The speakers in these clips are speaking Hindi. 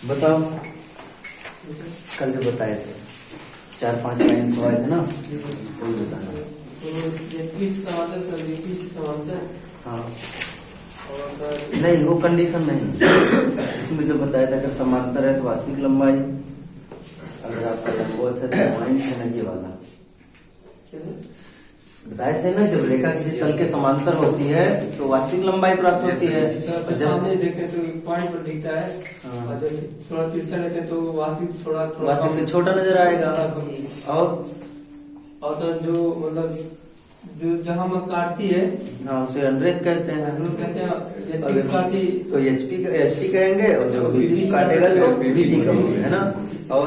बताओ, कल जो बताए थे 4-5 लाइन तो आए थे ना, वही बताना। हाँ नहीं, वो कंडीशन नहीं, इसमें जो बताया था अगर समांतर है तो वास्तविक लंबाई, अगर आपका लंबवत है तो पॉइंट है ना ये वाला बताए थे ना। जब रेखा किसी तल के समांतर होती है तो वास्तविक लंबाई प्राप्त होती है। जब से देखें तो पॉइंट पर दिखता है, और जब थोड़ा तिरछा लेते हैं तो वास्तविक वास्तविक से छोटा नजर आएगा। और तो जो मतलब जो जहाँ में काटती है, हाँ उसे अनरेख कहते हैं। कहते हैं काटी तो एचपी कहेंगे, और जो बीपी काटेगा तो बीटी कहेंगे, है ना। और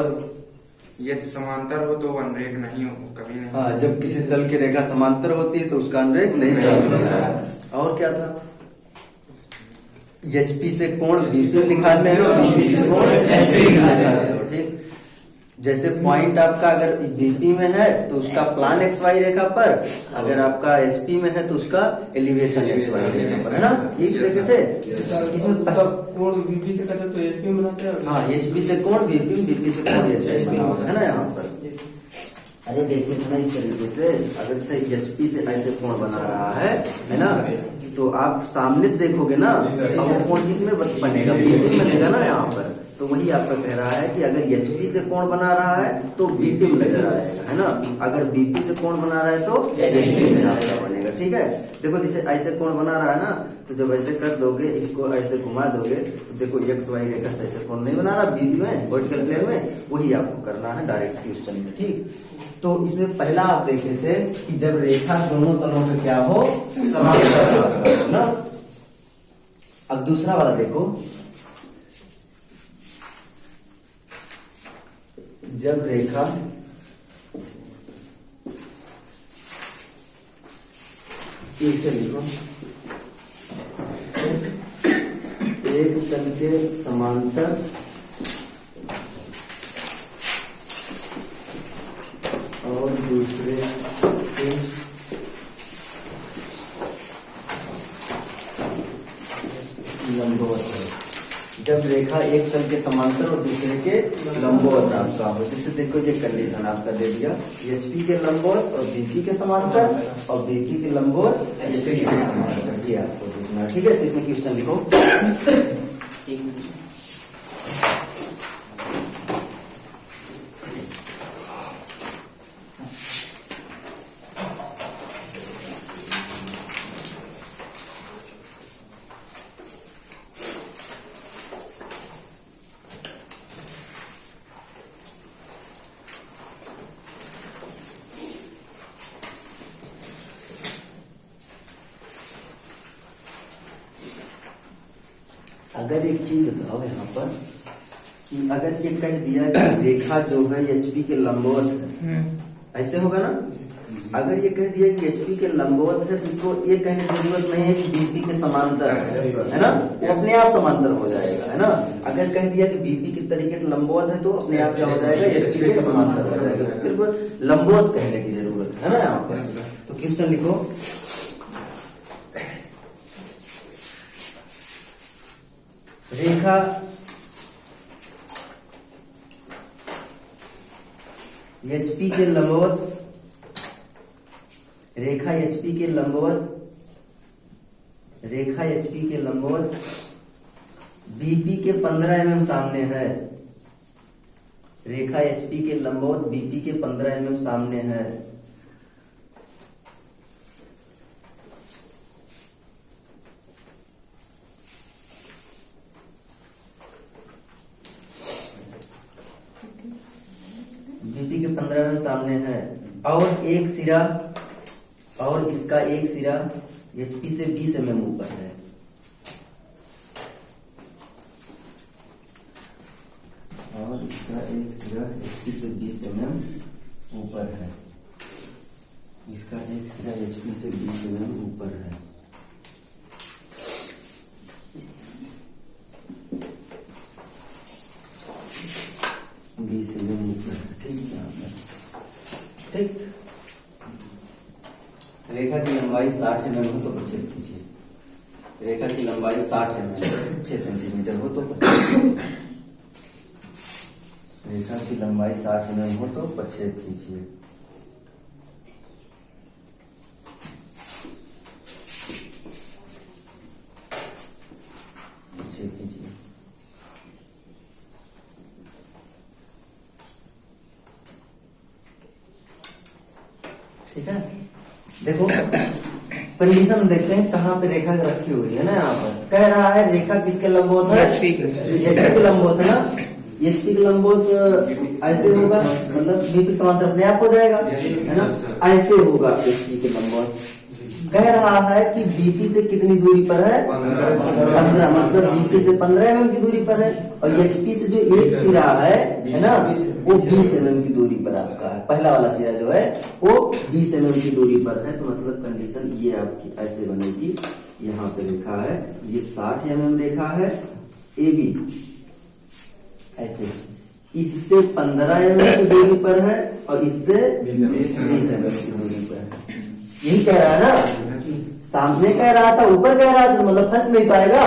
यदि समांतर हो तो अनरेख नहीं हो, कभी नहीं। हाँ, जब किसी तल की रेखा समांतर होती है तो उसका अनरेख नहीं प्राप्त होता है। और क्या था, एचपी से कोण बीपी दिखाते हैं और बीपी से कोण एचपी दिखाते हैं। ठीक, जैसे पॉइंट आपका अगर बीपी में है तो उसका प्लान एक्स वाई रेखा पर, अगर आपका एचपी में है तो उसका एलिवेशन एक्स वाई रेखा पर, है ना। ठीक देखे थे इसमें कोण बीपी से करते तो एचपी बनाते हैं। हाँ, एचपी से कोण बीपी, बीपी से कोण एचपी है ना यहाँ पर। अरे देखिए ना, इस तरीके से अगर से एचपी से ऐसे कोण बना रहा है ना, तो आप सामने से देखोगे ना तो वो कोण किसमें बनेगा, बीपी में बनेगा ना यहाँ पर। तो वही आपका कह रहा है कि अगर एचपी से कोण बना रहा है तो बीपी में नजर आएगा, है ना। अगर बीपी से कोण बना रहा है तो एचपी में आपका बनेगा। ठीक है, देखो जैसे ऐसे कोण बना रहा है ना, तो जब ऐसे कर दोगे, इसको ऐसे घुमा दोगे तो देखो एक्स वाई रेखा से ऐसे कोण नहीं बना रहा बीपी में, वर्टिकल प्लेन में। वही आपको करना है डायरेक्ट क्वेश्चन में। ठीक, तो इसमें पहला आप देखे थे कि जब रेखा दोनों तलों पे क्या हो, समांतर हो ना। अब दूसरा वाला देखो, जब रेखा इसे लिखो, एक तल के समांतर और दूसरे के लंबवत है। जब रेखा एक तल के समांतर और दूसरे के लंबवत आपका हो, जैसे देखो ये कंडीशन आपका दे दिया, एचपी के लंबवत और बीपी के समांतर, और बीपी के लंबवत एचपी के समांतर, ये आपको देखना। ठीक है, तो इसमें क्वेश्चन लिखो। अगर एक चीज बताओ यहाँ पर कि अगर ये कह दिया कि रेखा जो है एचपी के लंबवत है, ऐसे होगा ना। अगर ये कह दिया कि एचपी के लंबवत है तो इसको ये कहने की जरूरत नहीं है कि बीपी के समांतर है ना, वो अपने आप समांतर हो जाएगा, है ना। अगर कह दिया कि बीपी किस तरीके से लंबवत है तो अपने आप क्या हो जाएगा, एचपी के समांतर हो जाएगा। तो सिर्फ लंबवत कहने की जरूरत है ना यहाँ पर। तो क्वेश्चन लिखो, रेखा एचपी के लंबवत, रेखा एचपी के लंबवत, रेखा एचपी के लंबवत बीपी के 15 mm सामने है। रेखा एचपी के लंबवत बीपी के 15 mm सामने है। बीपी के 15 mm सामने है, और एक सिरा, और इसका एक सिरा एचपी से 20 mm ऊपर है। और इसका एक सिरा एचपी से 20 mm ऊपर है। इसका एक सिरा एचपी से 20 mm ऊपर है। ठीक है, ठीक। रेखा की लंबाई 60 mm हो तो प्रच्छेद कीजिए। रेखा की लंबाई 60 mm 6 सेंटीमीटर हो तो प्रच्छेद। रेखा की लंबाई 60 mm हो तो प्रक्षेप खींचिए। प्रक्षेप खींचिए। ठीक है, देखो कंडीशन देखते हैं कहाँ पे रेखा रखी हुई है ना। यहाँ पर कह रहा है रेखा किसके लंबवत है? HP के लंबवत है ना। HP के लंबवत ऐसे होगा, मतलब BP समांतर अपने आप हो जाएगा, है ना। ऐसे होगा HP के लंबवत। कह रहा है कि BP से कितनी दूरी पर है? 15, मतलब BP से 15 mm की दूरी पर है। और HP से जो एक सिरा है ना, वो 20 mm की दूरी पर आपका है। पहला वाला सिरा जो है वो 20 mm की दूरी पर है। तो मतलब कंडीशन ये आपकी ऐसे बनेगी। यहाँ पे रेखा है, ये 60 mm रेखा है AB, ऐसे इससे 15 mm की दूरी पर है और इससे 20 mm की दूरी पर है। यही कह रहा है ना। सामने कह रहा था, ऊपर कह रहा था, मतलब फंस नहीं पाएगा।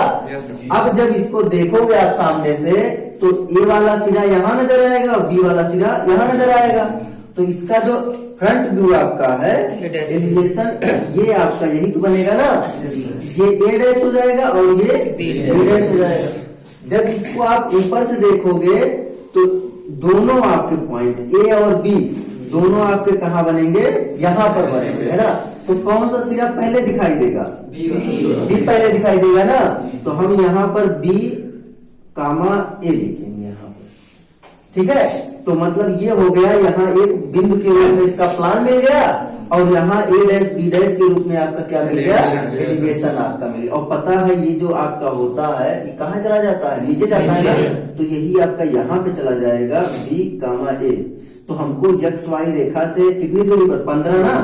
अब जब इसको देखोगे आप सामने से तो ए वाला सिरा यहाँ नजर आएगा और बी वाला सिरा यहाँ नजर आएगा। तो इसका जो फ्रंट व्यू आपका है एलिवेशन, ये आपका यही तो बनेगा ना। ये ए डैश हो जाएगा और ये बी डैश हो जाएगा। जब इसको आप ऊपर से देखोगे तो दोनों आपके पॉइंट ए और बी दोनों आपके कहाँ बनेंगे? यहाँ पर बनेंगे, है ना। तो कौन सा सिरा पहले दिखाई देगा? बी पहले दिखाई देगा ना। तो हम यहाँ पर बी कामा ए लिखेंगे यहाँ पर। ठीक है, तो मतलब ये हो गया, यहाँ एक बिंदु के रूप में इसका प्लान मिल गया और यहाँ ए डैश बी डैश के रूप में आपका क्या मिल गया? एलिवेशन आपका मिल गया। और पता है ये जो आपका होता है ये कहाँ चला जाता है? नीचे जाता है ना। तो यही आपका यहाँ पे चला जाएगा बी कामा ए। तो हमको यक्स वाई रेखा से कितनी दूरी पर? 15 ना।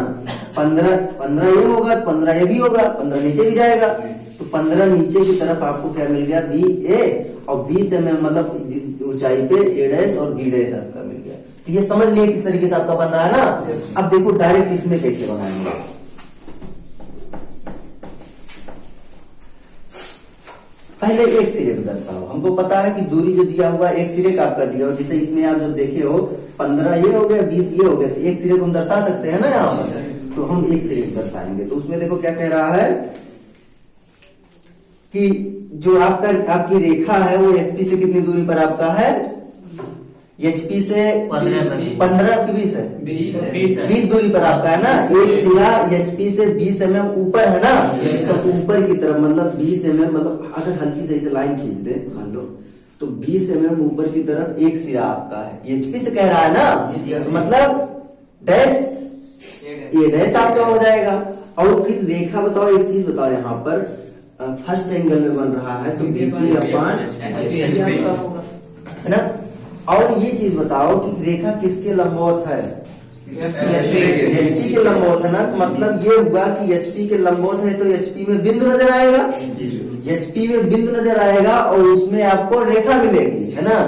15 ये होगा, 15 ये भी होगा, 15 नीचे भी जाएगा। तो 15 नीचे की तरफ आपको क्या मिल गया? बी ए, और 20 mm मतलब ऊंचाई पे ए डैश और बी डैश आपका मिल गया। तो ये समझ लिए किस तरीके से आपका बन रहा है ना। अब देखो डायरेक्ट इसमें कैसे बनाएंगे। पहले एक सिरे को दर्शाओ। हमको पता है कि दूरी जो दिया हुआ एक सिरे का आपका दिया हो, जैसे इसमें आप जो देखे हो 15 ये हो गया, 20 ये हो गया। तो एक सिरे को हम दर्शा सकते हैं ना यहाँ पर। तो हम एक सिरे को दर्शाएंगे। तो उसमें देखो क्या कह रहा है कि जो आपकी रेखा है वो HP से कितनी दूरी पर आपका है? HP से 15 की 20 है, 20 दूरी पर आपका है ना। एक सिरा HP से 20 mm ऊपर है ना। इसका ऊपर की तरफ मतलब 20 mm, मतलब अगर हल्की से इसे लाइन खींच दे मान लो तो 20 mm ऊपर की तरफ एक सिरा आपका है। HP से कह रहा है ना, तो मतलब डैश ये डैश आपका हो जाएगा। और फिर रेखा बताओ, एक चीज बताओ, यहाँ पर फर्स्ट एंगल में बन रहा है तो BP अपान HP आपका होगा, है ना। और ये चीज बताओ कि रेखा किसके लंबवत है? HP के लंबवत है ना। तो मतलब ये हुआ कि HP के लंबवत है तो HP में बिंदु नजर आएगा। HP में बिंदु नजर आएगा और उसमें आपको रेखा मिलेगी, है ना।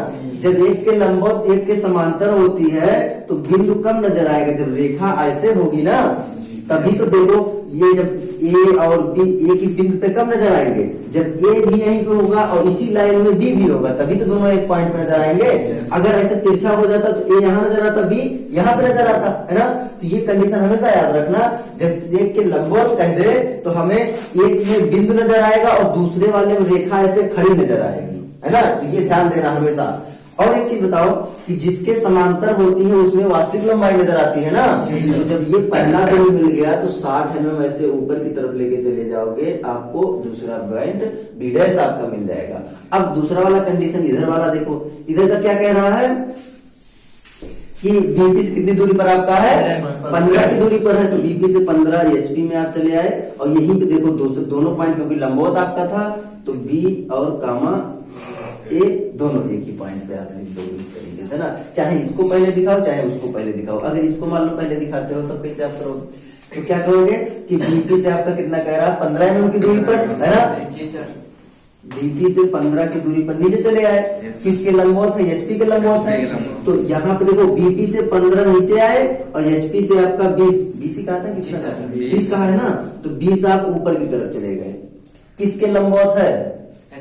जब एक के लंबवत एक के समांतर होती है तो बिंदु कम नजर आएगा। जब रेखा ऐसे होगी ना तभी तो देखो ये जब ए और बी ए की बिंदु पे कम नजर आएंगे। जब ए भी यहीं पे होगा और इसी लाइन में बी भी होगा तभी तो दोनों एक पॉइंट पे नजर आएंगे। अगर ऐसे तिरछा हो जाता तो ए यहाँ नजर आता, बी यहाँ पे नजर आता, है ना। तो ये कंडीशन हमेशा याद रखना। जब एक के लंबवत कह दे तो हमें एक में बिंदु नजर आएगा और दूसरे वाले में रेखा ऐसे खड़ी नजर आएगी, है ना। तो ये ध्यान देना हमेशा। और एक चीज बताओ कि जिसके समांतर होती है उसमें वास्तविक लंबाई नजर आती है ना। तो जब ये पहला बिंदु मिल गया तो 60 mm ऐसे ऊपर की तरफ लेके चले जाओगे, आपको दूसरा पॉइंट बी डैश आपका मिल जाएगा। अब दूसरा वाला कंडीशन इधर वाला देखो, इधर का क्या कह रहा है कि BP से कितनी दूरी पर आपका है? 15 की दूरी पर है। तो BP से 15 HP में आप चले आए और यहीं पे देखो दोनों पॉइंट, क्योंकि लंबवत आपका था तो B और कामा ए दोनों एक ही पॉइंट पे आप लिख दोगे इस तरीके से ना। चाहे इसको पहले दिखाओ चाहे उसको पहले दिखाओ। अगर इसको मान लो पहले दिखाते हो तो कैसे आप करोगे? तो क्या करोगे कि BP से आपका कितना कह रहा है? 15 mm की दूरी पर, है ना। BP से 15 की दूरी पर नीचे चले आए। किसके लंबवत है? HP के लंबवत है। तो यहाँ पे देखो BP से 15 नीचे आए और HP से आपका 20 कहा था, कितना 20 कहा है ना। तो 20 आप ऊपर की तरफ चले गए। किसके लंबवत है?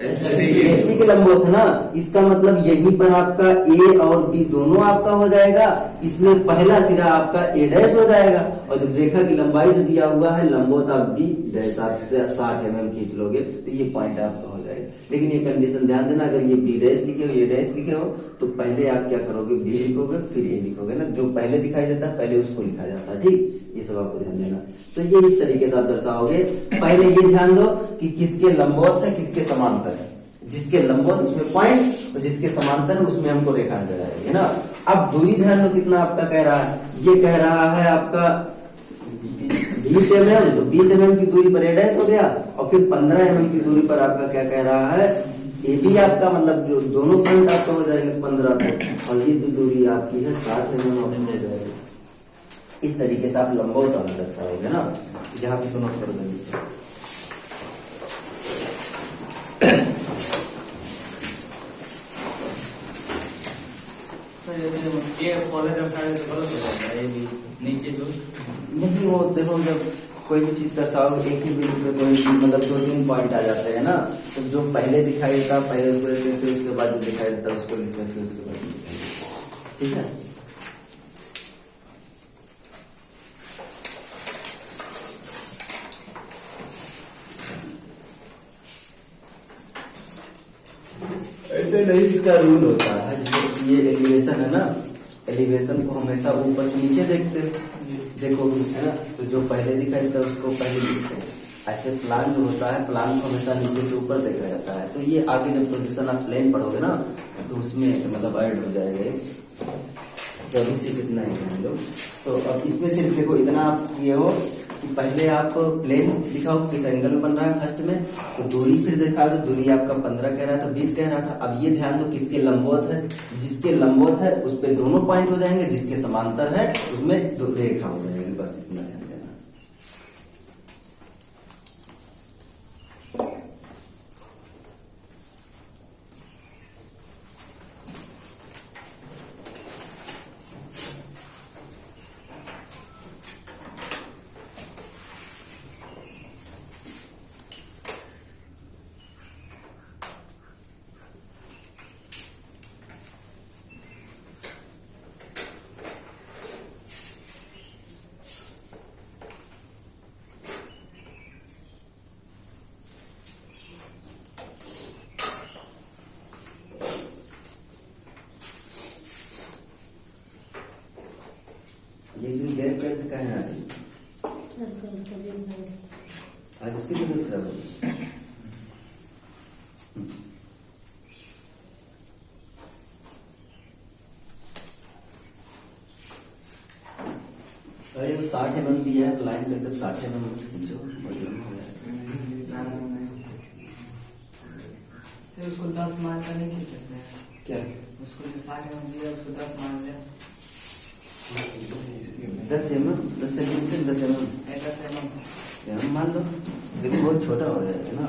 एचपी के लंबवत है ना, इसका मतलब यहीं पर आपका ए और बी दोनों आपका हो जाएगा, इसमें पहला सिरा आपका ए डैश हो जाएगा, और जब रेखा की लंबाई जो दिया हुआ है लंबवत आप बी डैश आप 60 mm खींच लोगे तो ये पॉइंट आपका हो जाएगा। लेकिन ये कंडीशन ध्यान देना, अगर ये बी डैश लिखे हो, ये डैश लिखे हो, तो पहले आप क्या करोगे, बी लिखोगे फिर ए लिखोगे ना, जो पहले दिखाई देता है पहले उसको लिखा जाता है, ठीक, ये सब आपको ध्यान देना। तो ये इस तरीके से आप दर्शाओगे। पहले ये ध्यान दो कि किसके लंबवत है किसके समांतर है, जिसके लंबवत उसमें पॉइंट और जिसके समांतर है उसमें हमको रेखा नजर आएगी ना। अब दूरी ध्यान दो कितना आपका कह रहा है, ये कह रहा है आपका 20 mm, तो 20 mm की दूरी पर ए डैश हो गया, और फिर 15 mm की दूरी पर आपका क्या कह रहा है, ए बी आपका, मतलब जो दोनों पॉइंट आपका हो जाएंगे 15 पे, और ये दूरी आपकी है 60 mm हो जाएगी। इस तरीके से आप लंबवत दर्शाओगे ना, यहाँ पे इसको नोट कर देंगे। नीचे जो नहीं, वो देखो जब कोई भी चीज दर्शाओगे एक ही बिंदु पे कोई मतलब 2-3 पॉइंट आ जाते हैं ना, तो जो पहले दिखाई देता पहले उसको लिखते, फिर उसके बाद जो दिखाई देता उसको लिखते, फिर उसके बाद लिखते, ठीक है। ऐसे नहीं, इसका रूल होता है, जैसे ये एलिवेशन है ना, एलिवेशन को हमेशा ऊपर से नीचे देखते देखो है ना, तो जो पहले दिखाई देता है उसको पहले लिखते हैं। ऐसे प्लान जो होता है, प्लान को हमेशा नीचे से ऊपर देखा जाता है। तो ये आगे जब प्रोजेक्शन आप प्लेन पढ़ोगे ना, तो उसमें मतलब ऐड हो जाएगा। तो अभी से कितना है हम लोग, तो अब इसमें सिर्फ देखो इतना आप ये हो कि पहले आप प्लेन दिखाओ किस एंगल में बन रहा है फर्स्ट में, तो दूरी फिर दिखा दो, दूरी आपका 15 कह रहा था, 20 कह रहा था। अब ये ध्यान दो किसके लंबवत है, जिसके लंबवत है उस पे दोनों पॉइंट हो जाएंगे, जिसके समांतर है उसमें रेखा हो जाएगी, बस इतना ध्यान देना। ये दिन गैर करके कहे आ रही आज उसकी भी खराब होगी। अरे वो 60 mm दिया है, लाइन पे एकदम 60 mm खींचो, बहुत लंबा हो जाएगा। उसको 10 मान का नहीं खींच सकते हैं क्या उसको जो 60 mm दिया उसको 10 मान लिया 10 mm 10 सेंटीमीटर 10 mm 10 mm हम मान लो, लेकिन बहुत छोटा हो जाएगा ना।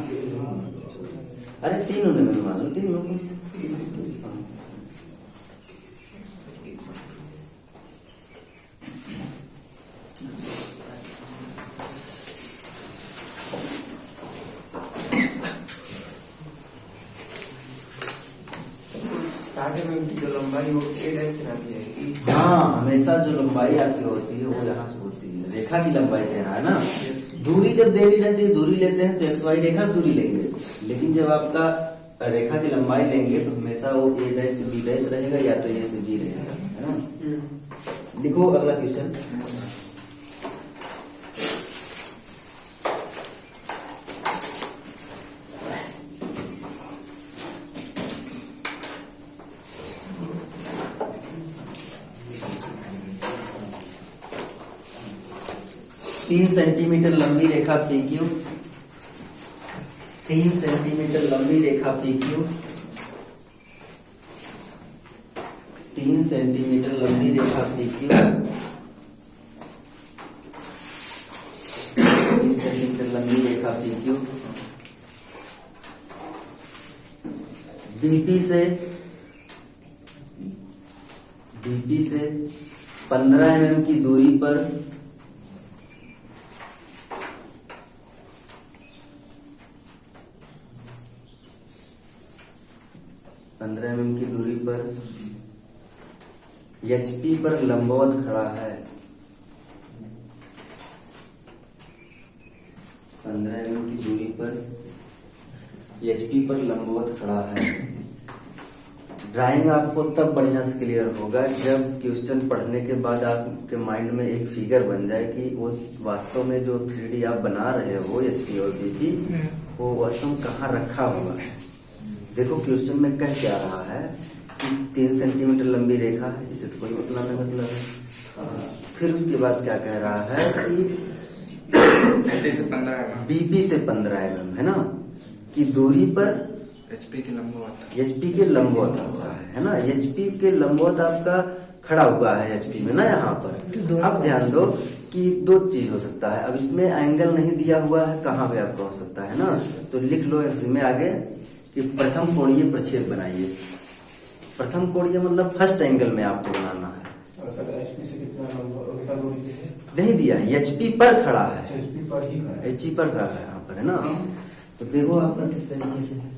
अरे 3 mm मान लो, 3 mm 60 mm की जो लंबाई वो ए डैश से नापी जाएगी। हाँ, हमेशा जो लंबाई आपकी होती है वो यहाँ से होती है, रेखा की लंबाई कह रहा है ना। दूरी जब देनी रहती है, दूरी लेते हैं तो एक्स वाई रेखा से दूरी लेंगे, लेकिन जब आपका रेखा की लंबाई लेंगे तो हमेशा वो ए डैश से बी डैश रहेगा, या तो ए से बी रहेगा, है ना। लिखो अगला क्वेश्चन। तीन सेंटीमीटर लंबी रेखा PQ, 3 सेंटीमीटर लंबी रेखा PQ, 3 सेंटीमीटर लंबी रेखा PQ, 3 सेंटीमीटर लंबी रेखा PQ, BP से 15 mm की दूरी पर 15 mm की दूरी पर HP पर लंबवत खड़ा है। 15 mm की दूरी पर HP पर लंबवत खड़ा है। ड्राइंग आपको तब बढ़िया से क्लियर होगा जब क्वेश्चन पढ़ने के बाद आपके माइंड में एक फिगर बन जाए कि वो वास्तव में जो 3D आप बना रहे हो HP और BP वो वास्तव में कहाँ रखा हुआ है। देखो क्वेश्चन में कह क्या रहा है कि 3 सेंटीमीटर लंबी रेखा है, इसे तो कोई उतना नहीं मतलब है। फिर उसके बाद क्या कह रहा है कि BP से 15 mm BP से 15 mm है ना कि दूरी पर HP के लंबवत HP के लंबवत होता है ना। HP के लंबवत आपका खड़ा हुआ है HP में ना यहाँ पर। अब ध्यान दो कि दो चीज हो सकता है। अब इसमें एंगल नहीं दिया हुआ है, कहाँ पे आपका हो सकता है ना, तो लिख लो इसमें आगे कि प्रथम कोणीय प्रक्षेप बनाइए। प्रथम कोणीय मतलब फर्स्ट एंगल में आपको बनाना है। और सर HP से कितना दूरी पे है? नहीं दिया है, HP पर खड़ा है। HP पर ही खड़ा है। HP पर खड़ा है यहाँ पर है ना। तो देखो आपका किस तरीके से है।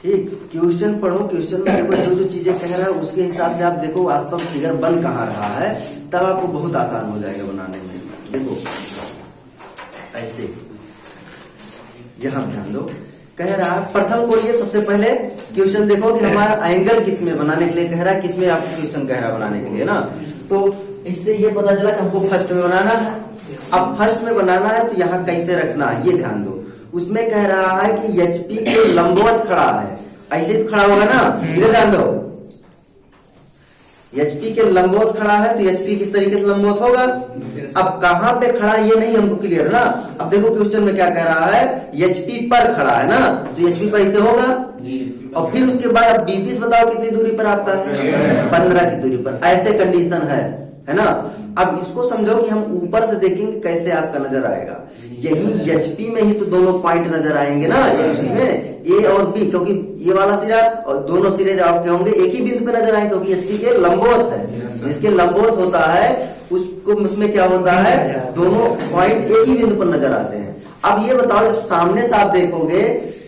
ठीक, क्वेश्चन पढ़ो, क्वेश्चन में देखो जो जो चीजें कह रहा है उसके हिसाब से आप देखो वास्तव फिगर बन कहाँ रहा है, तब आपको बहुत आसान हो जाएगा बनाने में। देखो ऐसे यहाँ ध्यान दो, कह रहा है प्रथम कोणीय। सबसे पहले क्वेश्चन देखो कि हमारा एंगल किस में बनाने के लिए कह रहा है, किस में आपको क्वेश्चन कह रहा है बनाने के लिए ना। तो इससे ये पता चला कि हमको फर्स्ट में बनाना है। अब फर्स्ट में बनाना है तो यहाँ कैसे रखना है ये ध्यान दो। उसमें कह रहा है कि HP के लंबवत खड़ा है, ऐसे तो खड़ा होगा ना, इधर ध्यान दो। HP के लंबवत खड़ा है तो HP किस तरीके से लंबवत होगा। अब कहां पे खड़ा है ये नहीं हमको क्लियर ना। अब देखो क्वेश्चन में क्या कह रहा है, HP पर खड़ा है ना, तो HP पर ऐसे होगा। और फिर उसके बाद अब BP से बताओ कितनी दूरी पर आपका है, 15 की दूरी पर। ऐसे कंडीशन है ना। अब इसको समझो कि हम ऊपर से देखेंगे कैसे आपका नजर आएगा। यही HP में ही तो दोनों पॉइंट नजर आएंगे ना, इसमें A और B, क्योंकि ये वाला सिरा और दोनों सिरे जो आपके होंगे एक ही बिंदु पे नजर आएंगे, क्योंकि HP के लंबवत है। जिसके लंबवत होता है उसको उसमें क्या होता है, दोनों पॉइंट एक ही बिंदु पर नजर आते हैं। अब ये बताओ जब सामने से आप देखोगे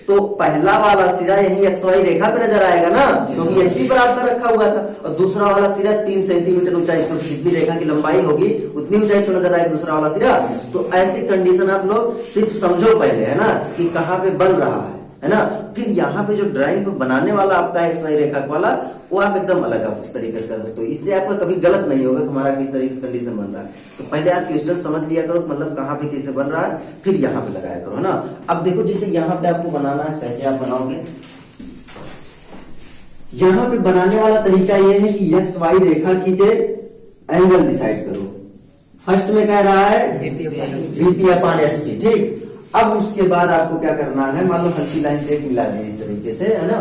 तो पहला वाला सिरा यही XY रेखा पे नजर आएगा ना, क्योंकि HP पर आपका रखा हुआ था। और दूसरा वाला सिरा 3 सेंटीमीटर ऊंचाई पर, जितनी रेखा की लंबाई होगी उतनी ऊंचाई पर नजर आएगा दूसरा वाला सिरा। तो ऐसी कंडीशन आप लोग सिर्फ समझो पहले है ना कि कहाँ पे बन रहा है ना। फिर यहाँ पे जो ड्राइंग पे बनाने वाला आपका XY रेखा वाला वो आप एकदम अलग आप इस तरीके से कर सकते हो। इससे आपका कभी गलत नहीं होगा कि हमारा किस तरीके से कंडीशन बन रहा है। तो पहले आप क्वेश्चन समझ लिया करो मतलब कहाँ पे कैसे बन रहा है, फिर यहाँ पे लगाया करो है ना। अब देखो जैसे यहाँ पे आपको बनाना है, कैसे आप बनाओगे। यहाँ पे बनाने वाला तरीका ये है कि XY रेखा खींचे, एंगल डिसाइड करो। फर्स्ट में कह रहा है BP/SP, ठीक। अब उसके बाद आपको क्या करना है, मान लो हल्की लाइन से एक मिला दी इस तरीके से है ना।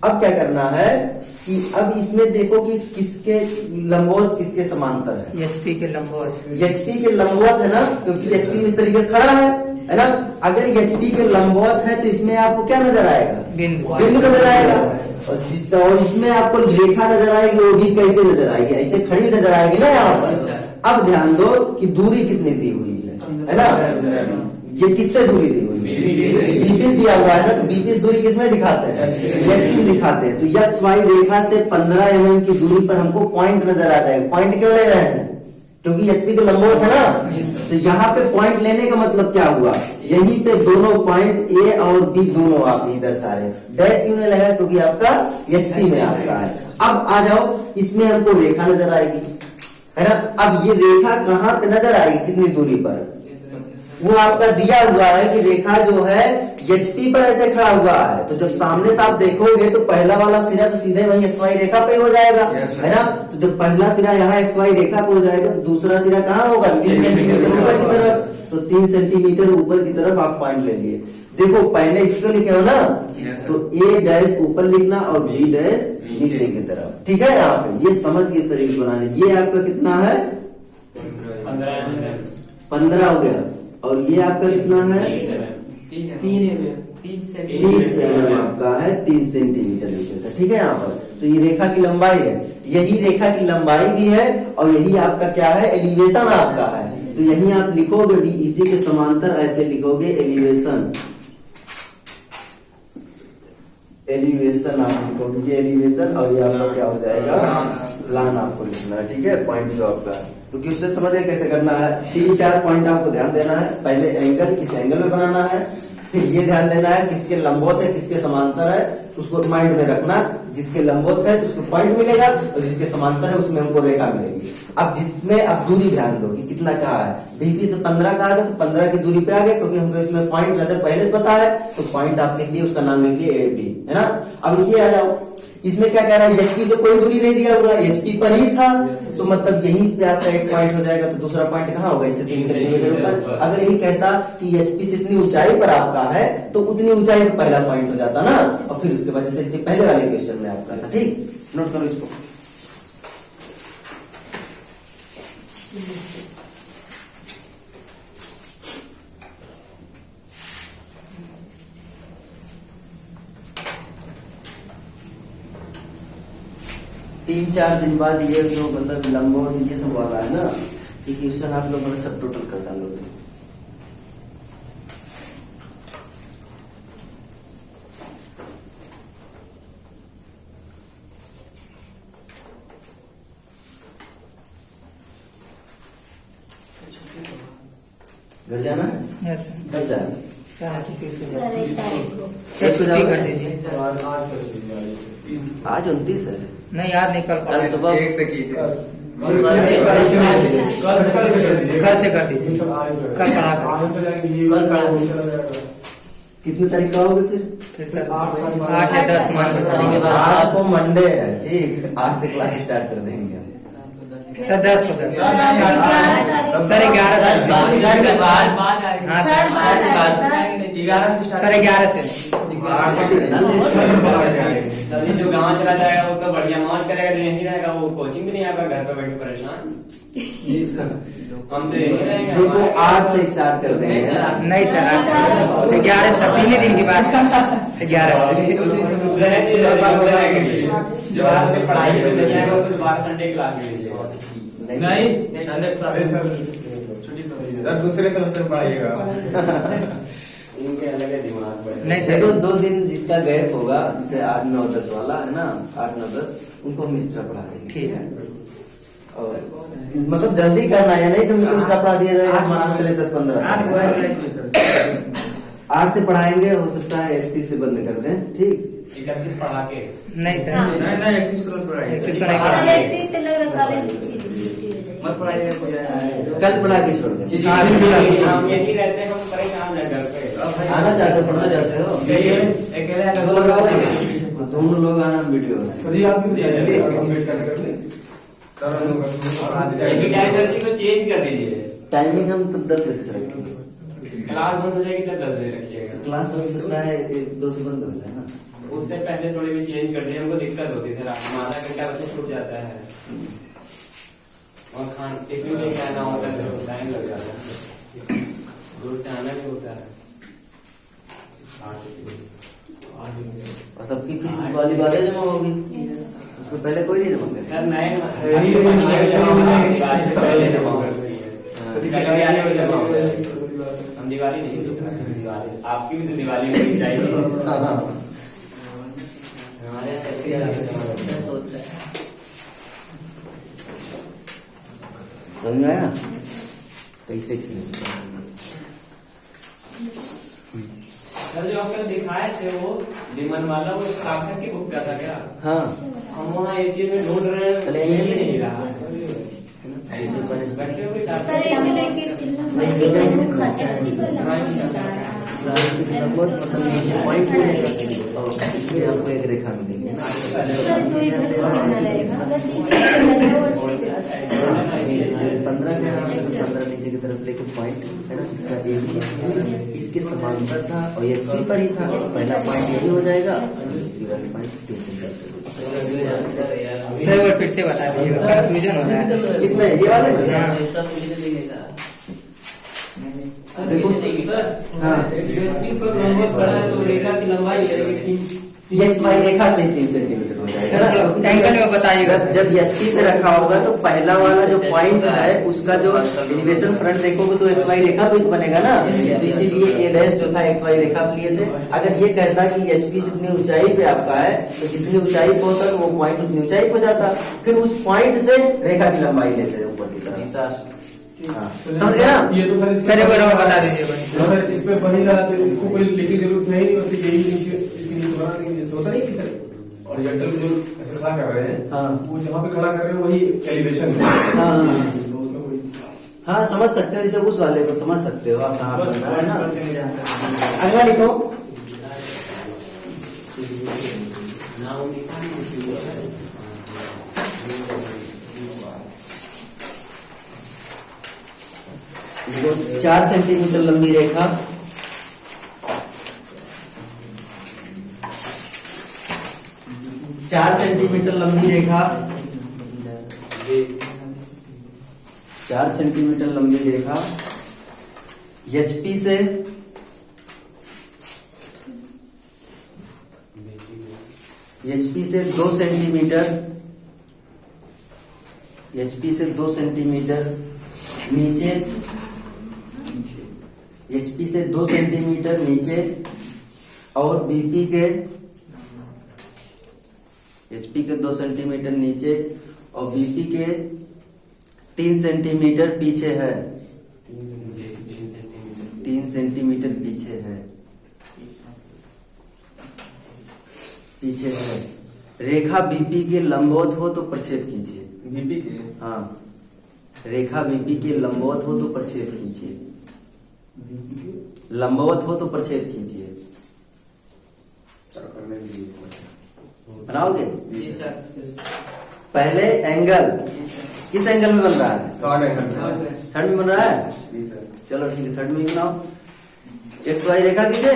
अब क्या करना है कि अब इसमें देखो कि किसके लंबवत किसके समांतर है। HP के लंबवत, HP के लंबवत है ना, क्योंकि HP इस तरीके से खड़ा है ना। अगर HP के लंबवत है तो इसमें आपको क्या नजर आएगा, बिंदु नजर आएगा। और इसमें आपको रेखा नजर आएगी, वो भी कैसे नजर आएगी, ऐसे खड़ी नजर आएगी ना यहाँ पर। अब ध्यान दो कि दूरी कितनी दी हुई है ना। ये किससे दूरी दी हुई है, BP दिया हुआ है ना। तो BP दूरी किसमें दिखाते हैं, HP में दिखाते हैं। तो XY रेखा से 15 mm की दूरी पर हमको पॉइंट नजर आ जाएगा। पॉइंट क्यों ले रहे हैं, क्योंकि HP का लंबवत है ना। तो यहाँ पे पॉइंट लेने का मतलब क्या हुआ, यहीं पे दोनों पॉइंट A और B दोनों आप इधर सारे डैश क्यों नहीं लगा, क्योंकि आपका HP में आपका है। अब आ जाओ, इसमें हमको रेखा नजर आएगी है ना। अब ये रेखा कहाँ पे नजर आएगी, कितनी दूरी पर, वो आपका दिया हुआ है कि रेखा जो है HP पर ऐसे खड़ा हुआ है। तो जब सामने से आप देखोगे तो पहला वाला सिरा तो सीधे वही XY रेखा पे हो जाएगा है ना। तो जब पहला सिरा यहाँ XY रेखा पे हो जाएगा तो दूसरा सिरा कहाँ होगा, 3 सेंटीमीटर ऊपर की तरफ। तो 3 सेंटीमीटर ऊपर की तरफ आप पॉइंट ले लिए। देखो पहले इसको लिखे हो ना, तो A' ऊपर लिखना और B' नीचे की तरफ, ठीक है। यहाँ पे ये समझ के इस तरीके से बनाने। ये आपका कितना है, 15 हो गया। और ये आपका कितना है, 30 mm आपका है, 3 सेंटीमीटर नीचे का, ठीक है। यहाँ पर तो ये रेखा की लंबाई है, यही रेखा की लंबाई भी है और यही आपका क्या है, एलिवेशन आपका है। तो यही आप लिखोगे भी इसी के समांतर ऐसे लिखोगे एलिवेशन। एलिवेशन आप लिखोगे, ये एलिवेशन और ये आपका क्या हो जाएगा, प्लान आपको लिखना है, ठीक है। पॉइंट जो आपका, तो क्वेश्चन समझ गए कैसे करना है। 3-4 पॉइंट आपको ध्यान देना है। पहले एंगल किस एंगल में बनाना है, फिर ये ध्यान देना है किसके लंबवत है किसके समांतर है, उसको माइंड में रखना। जिसके लंबवत है तो उसको पॉइंट मिलेगा और जिसके समांतर है उसमें हमको रेखा मिलेगी। अब जिसमें आप दूरी ध्यान दो कि कितना कहा है, बीपी से 15 कहा था तो 15 की दूरी पे आ गए, क्योंकि हमको इसमें पॉइंट नजर पहले से पता है, तो पॉइंट आप लिख लिए, उसका नाम लिख लिए AB, है ना। अब इसमें आ जाओ, इसमें क्या कह रहा है, एचपी से कोई दूरी नहीं दिया हुआ, एचपी पर ही था, तो मतलब यहीं पे आपका एक पॉइंट हो जाएगा, तो दूसरा पॉइंट कहाँ होगा, इससे 3 सेंटीमीटर ऊपर। अगर यही कहता कि एचपी से इतनी ऊंचाई पर आपका है, तो उतनी ऊंचाई पर पहला पॉइंट हो जाता ना, और फिर उसके बाद जैसे इसके पहले वाले क्वेश्चन में आपका था, ठीक। नोट करो इसको। तीन चार दिन बाद ये जो मतलब लंबवत ये सब वाला है ना, ये क्वेश्चन आप लोग मतलब सब टोटल कर डालोगे। घर जाना है? यस कब जाना है? छुट्टी कर दीजिए। आज 29 है। नहीं यार नहीं, कल कल सुबह 1 से की थे। कल से कर दीजिए, कल पढ़ा कितनी तारीख का होगा फिर सर 8 या 10 मान के बाद आपको मंडे है, ठीक। 8 से क्लास स्टार्ट कर देंगे सर 10 को 10 सर 11 तारीख से हाँ सर 11 से तभी जो गाँव चला जाएगा वो तो बढ़िया मौज करेगा, जो यहीं रहेगा वो कोचिंग भी नहीं आएगा, घर पे बैठ के परेशान। हम तो यहीं रहेंगे। देखो 8 से स्टार्ट कर देंगे। नहीं सर 11 सर 3 दिन की बात 11 से जो आज से पढ़ाई में नहीं आएगा तो दोबारा संडे क्लास में नहीं संडे क्लास सर दूसरे सेमेस्टर पढ़ाइएगा। इनके अलग है दिमाग। नहीं सर। देखो 2 दिन जिसका गैप होगा, जैसे 8, 9, 10 वाला है ना, 8, 9, 10 उनको हम एक्स्ट्रा पढ़ा देंगे, ठीक है। और मतलब जल्दी करना है, नहीं तो उनको एक्स्ट्रा पढ़ा दिया जाएगा, हमारा चले 10-15 8 से पढ़ाएंगे, हो सकता है 31 से बंद कर दें, ठीक। 31 पढ़ा के नहीं सर नहीं 31 को पढ़ाइए, 31 को नहीं पढ़ा मत पढ़ाइए, कल पढ़ा के छोड़ दें। हम यहीं रहते हैं, हम परेशान है घर पे। आना चाहते हो, पढ़ना चाहते हो, अकेले दो लोग आओगे? तो दोनों लोग आना वीडियो में। जल्दी को चेंज कर दीजिए, टाइमिंग हम तो 10 बजे से रखेंगे। क्लास बंद हो जाएगी तब 10 बजे रखिएगा। क्लास हो सकता है 1-2 से बंद होता है ना, उससे पहले थोड़ी भी चेंज कर दिए, हमको दिक्कत होती है, रात में आधा घंटा बच्चे छूट जाता है और खान टिफिन लेके आना होता है तो टाइम लग जाता है, दूर से आना भी होता है। और सबकी फीस वाली बातें जमा होगी, उसको पहले कोई नहीं जमा करेगा। सर नए हम दिवाली नहीं, दिवाली आपकी भी तो दिवाली होनी चाहिए। हमारे सोच रहे हैं समझ में आया कैसे किए? सर जो आपको दिखाए थे वो लिमन वाला, वो सार्थक की बुक का था क्या? हाँ, हम वहाँ एशिया में ढूंढ रहे हैं, चले मिल ही नहीं रहा। बैठे हो कोई साथ पॉइंट इसमें आपको एक रेखा मिलेगी। 15 के नाम से 15 नीचे की तरफ लेके पॉइंट है ना, इसका एक इसके समांतर था और ये एचपी पर ही था, पहला पॉइंट यही हो जाएगा, दूसरी वाली पॉइंट 3 सेंटीमीटर। सर वो फिर से बता दीजिएगा, कंफ्यूजन हो रहा है इसमें ये वाले देखो, हाँ पर नंबर पड़ा है तो रेखा की लंबाई एक्स वाई रेखा से 3 सेंटीमीटर हो जाएगा। एंगल में बताइएगा। जब एचपी पे रखा होगा तो पहला वाला जो पॉइंट है उसका जो एलिवेशन फ्रंट देखोगे तो एक्स वाई रेखा पे तो बनेगा ना, तो इसीलिए ए डैश जो था एक्स वाई रेखा पे लिए थे। अगर ये कहता कि एचपी जितनी ऊंचाई पे आपका है तो जितनी ऊंचाई पे होता तो वो पॉइंट उतनी ऊंचाई पे जाता, फिर उस पॉइंट से रेखा की लंबाई लेते थे ऊपर की तरफ। हाँ, समझ गए ना? ये तो सर एक बार और बता दीजिए भाई। सर इस पे बनी रहा तो इसको कोई लिखने की जरूरत है नहीं, बस यही नीचे इसके नीचे बना देंगे, जैसे होता नहीं कि सर ओरिजेंटल में जो ऐसे खड़ा कर रहे हैं, हाँ। वो जहाँ पे खड़ा कर रहे हैं वही एलिवेशन है। हाँ। तो उसमें कोई हाँ समझ सकते हो, जैसे उस वाले को समझ सकते हो आप कहाँ पर है ना। अगला लिखो, देखो 4 सेंटीमीटर लंबी रेखा, चार सेंटीमीटर लंबी रेखा, 4 सेंटीमीटर लंबी रेखा एचपी से एचपी से 2 सेंटीमीटर, एचपी से 2 सेंटीमीटर नीचे, एचपी से 2 सेंटीमीटर नीचे और बीपी के एचपी के 2 सेंटीमीटर नीचे और बीपी के 3 सेंटीमीटर पीछे है, 3 सेंटीमीटर पीछे है, पीछे है। रेखा बीपी के लंबवत हो तो प्रक्षेप कीजिए। बीपी के हाँ, रेखा बीपी के लंबवत हो तो प्रक्षेप कीजिए, लंबवत हो तो प्रक्षेप कीजिए। बनाओगे? जी सर। पहले एंगल किस एंगल में बन रहा है? थर्ड में बन रहा है। चलो ठीक है, थर्ड में बनाओ। एक्स वाई रेखा किसे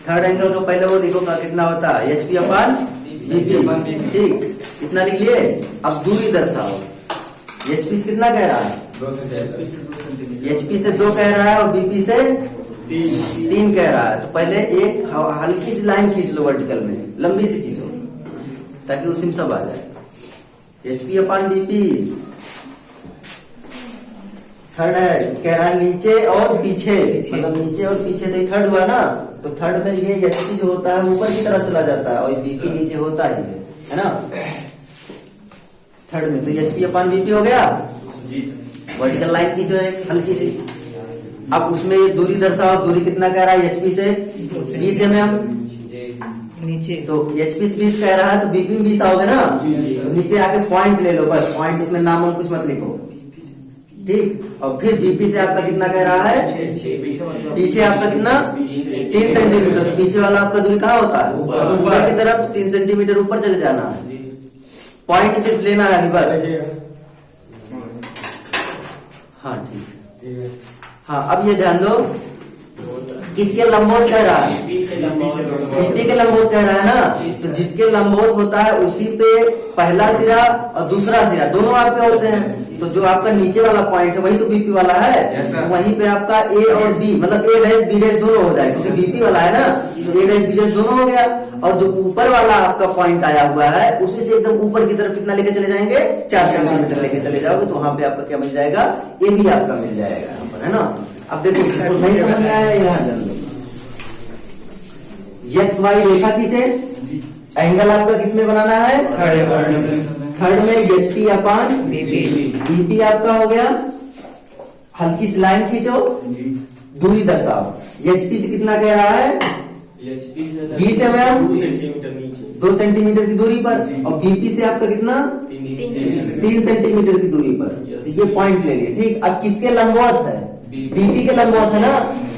थर्ड एंगल का पहले वो लिखो का कितना होता है, एचपी अपान बीपी। ठीक, इतना लिख लिए। अब दूरी दर्शाओ। एचपी से कितना कह रहा है? एचपी से 2 कह रहा है और बीपी से 3 कह रहा है। तो पहले एक हल्की सी लाइन खींच लो वर्टिकल में, लंबी सी खींचो ताकि उसी में सब आ जाए। एचपी अपान बीपी थर्ड है, कह रहा है नीचे और पीछे, मतलब नीचे और पीछे, तो थर्ड हुआ ना। तो थर्ड में ये एचपी जो होता है ऊपर की तरफ चला जाता है और बीपी नीचे होता ही है ना थर्ड में। तो एचपी अपान बीपी हो गया। वर्टिकल लाइन खींचो एक हल्की सी। अब उसमें ये दूरी दर्शाओ। दूरी कितना कह रहा है एचपी से? 20 mm नीचे। तो एचपी से 20 कह रहा है तो बीपी में 20 आओगे ना। तो नीचे आके पॉइंट ले लो, बस पॉइंट, उसमें नाम कुछ मत लिखो। ठीक, और फिर बीपी से आपका कितना कह रहा है? पीछे आपका कितना? 3 सेंटीमीटर। तो पीछे वाला आपका दूरी कहाँ होता है? ऊपर की तरफ। 3 सेंटीमीटर ऊपर चले जाना है, पॉइंट सिर्फ लेना है बस। हाँ ठीक है। हाँ, अब ये ध्यान दो, किसके लंबवत कह रहा है? बीपी के लंबवत कह रहा है ना। तो जिसके लंबवत होता है उसी पे पहला सिरा और दूसरा सिरा दोनों आपके होते हैं। तो जो आपका नीचे वाला पॉइंट है वही तो बीपी वाला है। तो वहीं पे आपका ए और बी, मतलब ए डैश बी डैश दोनों हो जाए, क्योंकि बीपी वाला है ना। तो ए डैश बी डैश दोनों हो गया। और जो ऊपर वाला आपका पॉइंट आया हुआ है उसी से एकदम ऊपर की तरफ कितना लेके चले जाएंगे? 4 सेंटीमीटर लेके चले जाओगे तो वहां पे आपका क्या मिल जाएगा? ए भी आपका मिल जाएगा यहाँ पर, है ना। अब देखो किसको नहीं समझ में आया, यहाँ जान लो। एक्स वाई रेखा खींचे, एंगल आपका किसमें बनाना है? थर्ड में एचपी अपान बीपी आपका हो गया। हल्की सी लाइन खींचो, दूरी दर्शाओ। एचपी से कितना कह रहा है? 20 mm, 2 सेंटीमीटर की दूरी पर। और बीपी से आपका कितना? 3 सेंटीमीटर की दूरी पर। तो ये पॉइंट ले लिए। ठीक, अब किसके लंबवत है? बीपी के लंबवत है ना।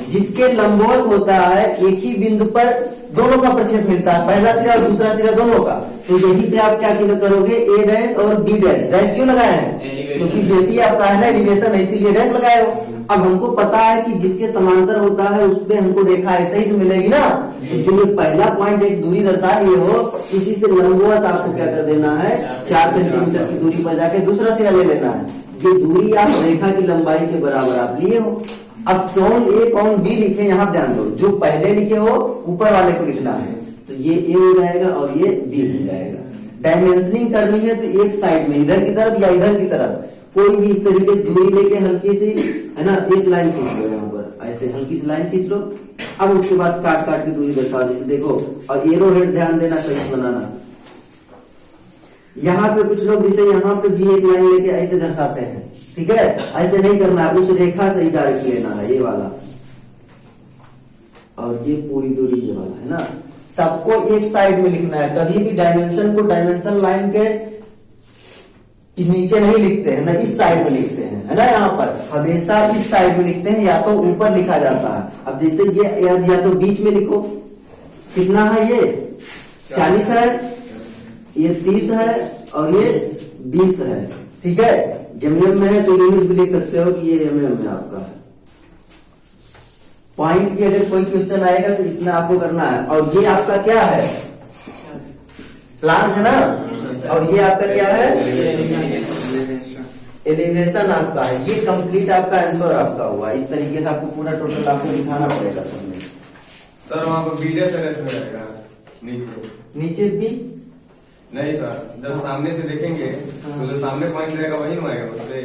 जिसके लंबवत होता है एक ही बिंदु पर दोनों का प्रक्षेप मिलता है, पहला सिरा और दूसरा सिरा दोनों का। तो यही पे आप क्या करोगे? ए डैश और बी डैश। डैश क्यों लगाए हैं? क्योंकि बीपी आपका है ना एलिवेशन है, इसीलिए डैश लगाए हो। अब हमको पता है कि जिसके समांतर होता है उस पे हमको रेखा ऐसे ही तो मिलेगी ना। तो जो ये पहला पॉइंट एक दूरी दर्शा रही हो, इसी से लंबवत आपको क्या कर देना है? 4 सेंटीमीटर की दूरी पर जाके दूसरा सिरा ले लेना है। ये दूरी आप रेखा की लंबाई के बराबर आप लिए हो। अब कौन ए कौन बी लिखे, यहाँ ध्यान दो। जो पहले लिखे हो ऊपर वाले को लिखना है। तो ये ए हो जाएगा और ये बी हो जाएगा। डायमेंशनिंग करनी है तो एक साइड में इधर की तरफ या इधर की तरफ कोई भी इस तरीके से दूरी लेके हल्की सी, है ना, एक लाइन खींच लो यहाँ पर, ऐसे हल्की सी लाइन खींच लो। अब उसके बाद काट काट के दूरी दर्शाओ, जैसे देखो, और एरो हेड ध्यान देना, सही बनाना। यहाँ पे कुछ लोग जैसे यहाँ पे भी एक लाइन लेके ऐसे दर्शाते हैं, ठीक है, ऐसे नहीं करना है, उस रेखा से ही डायरेक्ट लेना है, ये वाला, और ये पूरी दूरी ये वाला, है ना। सबको एक साइड में लिखना है, कभी भी डायमेंशन को डायमेंशन लाइन के नीचे नहीं लिखते हैं ना, इस साइड में लिखते हैं, है ना। यहाँ पर हमेशा इस साइड में लिखते हैं, या तो ऊपर लिखा जाता है। अब जैसे ये या तो बीच में लिखो, कितना है ये 40 है, ये 30 है और ये 20 है, ठीक है। एमएम में है तो यूनिट भी लिख सकते हो कि ये एमएम में आपका है। पॉइंट की अगर कोई क्वेश्चन आएगा तो इतना आपको करना है। और ये आपका क्या है, प्लान है ना, और ये आपका क्या है, एलिवेशन आपका है। ये कंप्लीट आपका आंसर आपका हुआ। इस तरीके से आपको पूरा टोटल आपको दिखाना पड़ेगा सब में। सर वहाँ पर बीडे से रहेगा नीचे भी नहीं सर, जब सामने से देखेंगे तो जो सामने पॉइंट रहेगा वही ना आएगा उससे।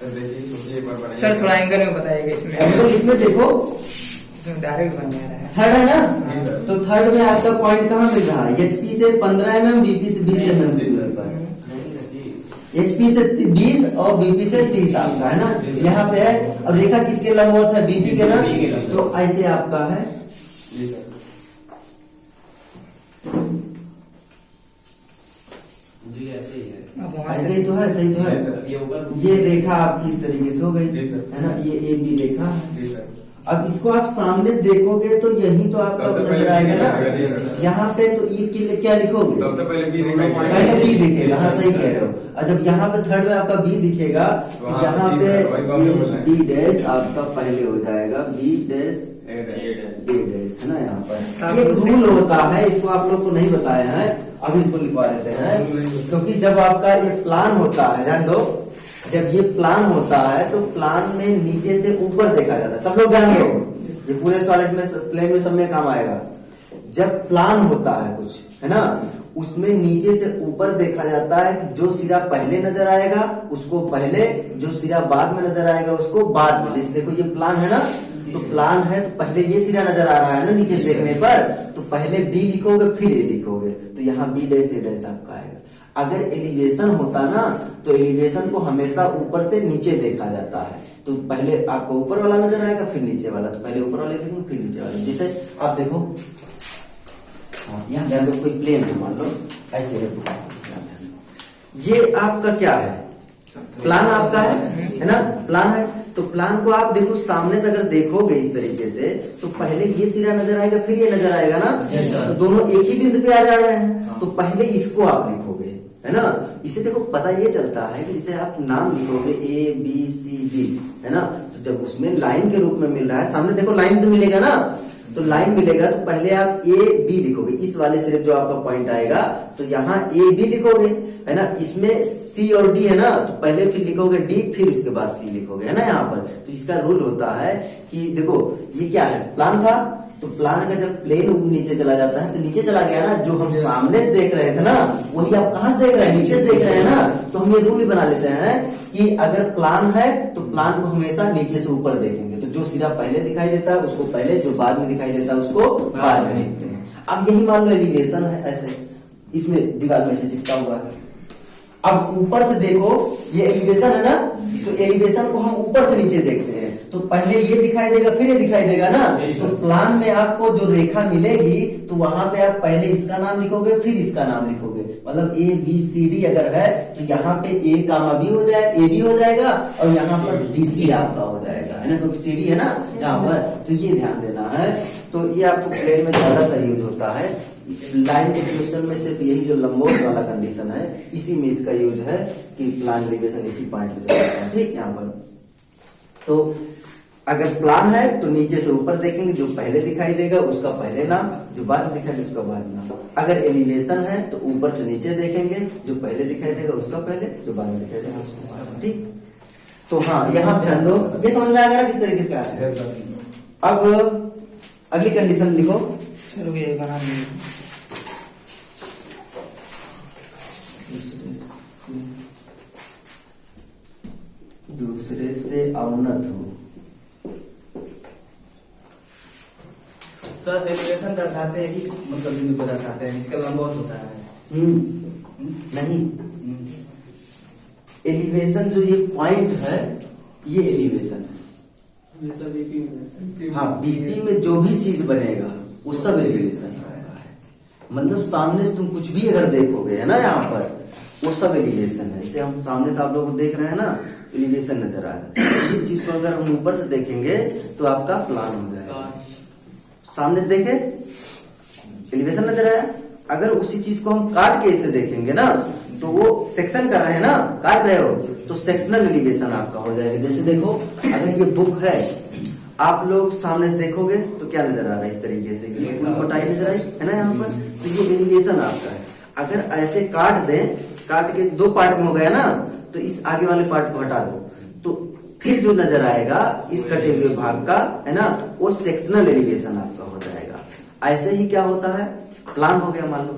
देखिए सोचिए एक बार बनाइए सर, थोड़ा एंगल में बताइएगा इसमें। एंगल इसमें देखो, इसमें डायरेक्ट बन जा रहा है। थर्ड है ना, तो थर्ड में आपका पॉइंट कहाँ मिल रहा है, एचपी से 15 mm, बीपी से 20 mm की दूरी पर। एचपी से 20 और बीपी से 30 आपका है ना, यहाँ पे है। और रेखा किसके लंबवत है, बीपी के ना, तो ऐसे आपका है। जी ऐसे ही है, ऐसे ही तो है, सही तो है। ये ऊपर ये रेखा आपकी इस तरीके से हो गई, जी सर। है ना, ये ए बी रेखा है। जी सर। अब इसको आप सामने से देखोगे तो यही तो आपका सबसे नजर पहले आएगा बी ना। दिखेगा। यहाँ पे तो ये क्या लिखोगे, सबसे पहले बी दिखेगा। पहले बी दिखेगा, हाँ सही कह रहे हो। और जब यहाँ पे थर्ड में आपका बी दिखेगा तो वहाँ यहाँ पे पे वही कम बोलना है। बी डैश आपका पहले हो जाएगा, बी डैश ए डैश। ए डैश, है ना। यहाँ पर आप एक उसे- रूल होता है, इसको आप लोग को नहीं बताया है, अभी इसको लिखवा देते हैं। क्योंकि जब आपका ये प्लान होता है, ध्यान दो, जब ये प्लान होता है तो प्लान में नीचे से ऊपर देखा जाता है। सब लोग ध्यान दो, ये पूरे सॉलिड में, प्लेन में सब में काम आएगा। जब प्लान होता है कुछ, है ना, उसमें नीचे से ऊपर देखा जाता है कि जो सिरा पहले नजर आएगा उसको पहले, जो सिरा बाद में नजर आएगा उसको बाद में। जैसे देखो ये प्लान है ना, तो प्लान है तो पहले ये सिरा नजर आ रहा है ना नीचे देखने पर, तो पहले बी लिखोगे फिर ए लिखोगे, तो यहाँ बी डैश ए डैश आपका आएगा। अगर एलिवेशन होता ना तो एलिवेशन को हमेशा ऊपर से नीचे देखा जाता है, तो पहले आपको ऊपर वाला नजर आएगा फिर नीचे वाला, तो पहले ऊपर वाले लिखो फिर नीचे वाला। जैसे आप देखो, यहाँ ध्यान दो, कोई प्लेन है मान लो ऐसे है, ये आपका क्या है, प्लान आपका है ना, प्लान है। तो प्लान को आप देखो सामने से अगर देखोगे इस तरीके से, तो पहले ये सिरा नजर आएगा फिर ये नजर आएगा ना, तो दोनों एक ही बिंदु पे आ जा रहे हैं, तो पहले इसको आप लिखोगे, है ना। इसे देखो पता ये चलता है कि जैसे आप नाम लिखोगे ए बी सी डी, है ना, तो जब उसमें लाइन के रूप में मिल रहा है, सामने देखो लाइन तो मिलेगा ना, तो लाइन मिलेगा तो पहले आप ए बी लिखोगे, इस वाले सिर्फ जो आपका पॉइंट आएगा तो यहाँ ए बी लिखोगे, है ना। इसमें सी और डी है ना, तो पहले फिर लिखोगे डी फिर उसके बाद सी लिखोगे, है ना। यहाँ पर तो इसका रूल होता है कि देखो ये क्या है, प्लान था, तो प्लान का जब प्लेन नीचे चला जाता है तो नीचे चला गया ना, जो हम सामने से देख रहे थे ना वही आप कहां से देख रहे हैं, नीचे से देख रहे हैं ना। तो हम ये रूल बना लेते हैं कि अगर प्लान है तो प्लान को हमेशा नीचे से ऊपर देखेंगे, तो जो सिरा पहले दिखाई देता है उसको पहले, जो बाद में दिखाई देता है उसको बाद में देखते हैं। अब यही मान लो एलिवेशन है, ऐसे इसमें दीवार में से चिपका हुआ है। अब ऊपर से देखो ये एलिवेशन है ना, तो एलिवेशन को हम ऊपर से नीचे देखते हैं, तो पहले ये दिखाई देगा फिर ये दिखाई देगा ना। तो प्लान में आपको जो रेखा मिलेगी तो वहां पे आप पहले इसका नाम लिखोगे फिर इसका नाम लिखोगे, मतलब ए बी सी डी अगर है तो यहाँ पे ए कामा बी हो जाएगा, ए बी हो जाएगा, और यहाँ पर डी सी आपका हो जाएगा, है ना, क्योंकि सी डी है ना यहाँ पर। तो ये ध्यान देना है। तो ये आपको प्लेन में ज्यादातर यूज होता है। लाइन के क्वेश्चन में सिर्फ यही जो लंबवत वाला कंडीशन है इसी में इसका यूज है कि प्लान एलिवेशन एक ही पॉइंट पे चलता है, ठीक। यहाँ पर तो अगर प्लान है तो नीचे से ऊपर देखेंगे, जो पहले दिखाई देगा उसका पहले नाम, जो बाद में दिखाई देगा उसका बाद नाम। अगर एलिवेशन है तो ऊपर से नीचे देखेंगे, जो पहले दिखाई देगा उसका पहले, जो बाद में दिखाई देगा उसका बाद, ठीक। तो हाँ यहाँ ध्यान दो, ये समझ में आ गया ना किस तरीके से क्या है। अब अगली कंडीशन लिखो, चलो ये बना से अवनत हो। सर एलिवेशन दर्शाते हैं कि मतलब बिंदु को दर्शाते हैं, इसका लंबवत होता है। नहीं, एलिवेशन जो ये पॉइंट है ये एलिवेशन है। हाँ, बीपी में जो भी चीज बनेगा वो सब एलिवेशन है। मतलब सामने से तुम कुछ भी अगर देखोगे है ना यहाँ पर, वो सब एलिवेशन है। जैसे हम सामने से आप लोग को देख रहे हैं ना, एलिवेशन नजर आ रहा है। इसी चीज को अगर हम ऊपर से देखेंगे तो आपका प्लान हो जाएगा। सामने से देखे एलिवेशन नजर आया, अगर उसी चीज को हम काट के इसे देखेंगे ना तो वो सेक्शन कर रहे हैं ना, काट रहे हो तो सेक्शनल एलिवेशन आपका हो जाएगा। जैसे देखो, अगर ये बुक है, आप लोग सामने से देखोगे तो क्या नजर आ रहा है, इस तरीके से ये पूरी मोटाई नजर आई है ना यहाँ पर, तो ये एलिवेशन आपका है। अगर ऐसे काट दे, काट के दो पार्ट में हो गया ना, तो इस आगे वाले पार्ट को हटा दो, तो फिर जो नजर आएगा इस कटे हुए भाग का है ना, वो सेक्शनल एलिवेशन आपका हो जाएगा। ऐसे ही क्या होता है, प्लान हो गया, मान लो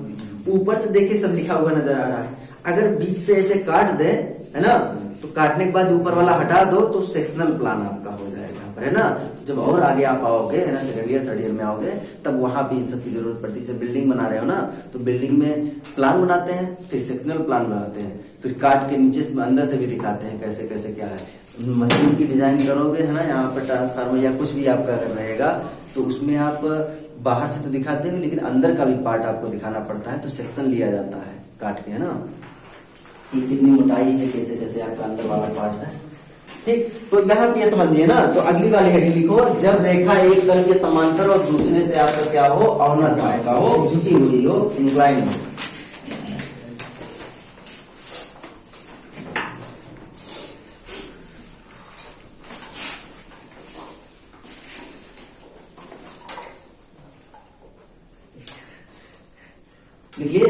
ऊपर से देखे सब लिखा हुआ नजर आ रहा है, अगर बीच से ऐसे काट दे है ना, तो काटने के बाद ऊपर वाला हटा दो तो सेक्शनल प्लान आपका हो जाएगा यहाँ पर है ना। तो जब और आगे आप आओगे है ना, सेकंड ईयर थर्ड ईयर में आओगे, तब वहां भी इन सब की जरूरत पड़ती है। जब बिल्डिंग बना रहे हो ना, तो बिल्डिंग में प्लान बनाते हैं, फिर सेक्शनल प्लान बनाते हैं, फिर काट के नीचे से अंदर से भी दिखाते हैं कैसे कैसे क्या है। मशीन की डिजाइन करोगे है ना, यहाँ पर ट्रांसफार्मर या कुछ भी आपका अगर रहेगा तो उसमें आप बाहर से तो दिखाते हो, लेकिन अंदर का भी पार्ट आपको दिखाना पड़ता है, तो सेक्शन लिया जाता है काट के है ना, कि कितनी मोटाई है, कैसे कैसे आपका अंदर वाला पार्ट है। ठीक, तो यहाँ पे ये समझिए ना। तो अगली वाली हेडिंग लिखो, जब रेखा एक तल के समांतर और दूसरे से आपका क्या हो, अवनत का हो, झुकी हुई हो, इंक्लाइन हो। लिखिए,